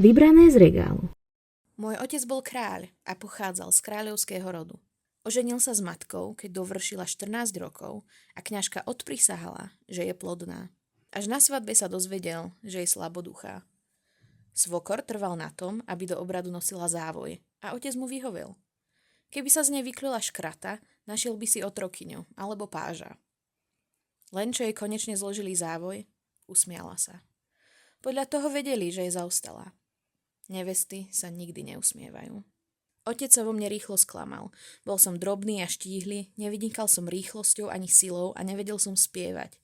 Vybrané z regálu. Môj otec bol kráľ a pochádzal z kráľovského rodu. Oženil sa s matkou, keď dovršila 14 rokov a kňažka odprisahala, že je plodná. Až na svadbe sa dozvedel, že je slaboduchá. Svokor trval na tom, aby do obradu nosila závoj a otec mu vyhovel. Keby sa z nej vykryla škrata, našiel by si otrokyňu alebo páža. Len čo jej konečne zložili závoj, usmiala sa. Podľa toho vedeli, že je zaostala. Nevesty sa nikdy neusmievajú. Otec sa vo mne rýchlo sklamal. Bol som drobný a štíhly, nevynikal som rýchlosťou ani silou a nevedel som spievať.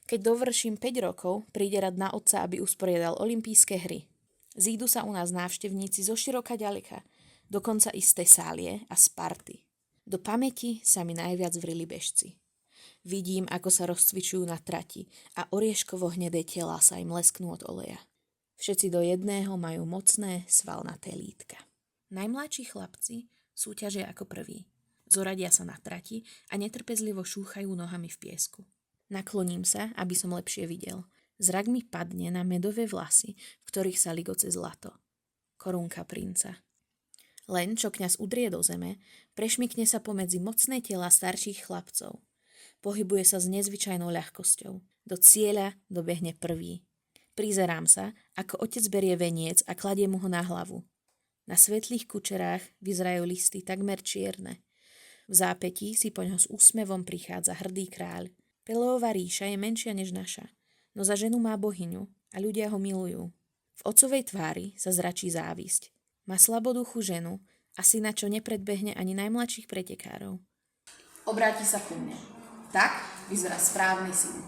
Keď dovrším 5 rokov, príde rad na otca, aby usporiadal olympijské hry. Zídu sa u nás návštevníci zo široka ďaleka, dokonca i z Tesálie a Sparty. Do pamäti sa mi najviac vrili bežci. Vidím, ako sa rozcvičujú na trati a orieškovo hnedé telá sa im lesknú od oleja. Všetci do jedného majú mocné, svalnaté lítka. Najmladší chlapci súťažia ako prví. Zoradia sa na trati a netrpezlivo šúchajú nohami v piesku. Nakloním sa, aby som lepšie videl. Zrak mi padne na medové vlasy, v ktorých sa ligoce zlato. Korunka princa. Len čo kňaz udrie do zeme, prešmykne sa pomedzi mocné tela starších chlapcov. Pohybuje sa s nezvyčajnou ľahkosťou. Do cieľa dobehne prvý. Prizerám sa, ako otec berie veniec a kladie mu ho na hlavu. Na svetlých kučerách vyzerajú listy takmer čierne. V zápätí si poňho s úsmevom prichádza hrdý kráľ. Peleová ríša je menšia než naša, no za ženu má bohyňu a ľudia ho milujú. V otcovej tvári sa zračí závisť. Má slaboduchú ženu a syna, čo nepredbehne ani najmladších pretekárov. Obráti sa ku mne. Tak vyzerá správny syn.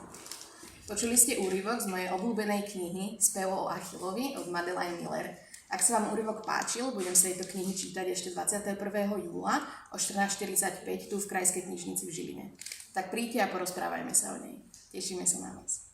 Počuli ste úryvok z mojej obľúbenej knihy Spev o Achillovi od Madeleine Miller. Ak sa vám úryvok páčil, budem z tejto knihy čítať ešte 21. júla o 14:45 tu v Krajskej knižnici v Žiline. Tak príďte a porozprávajme sa o nej. Tešíme sa na vás.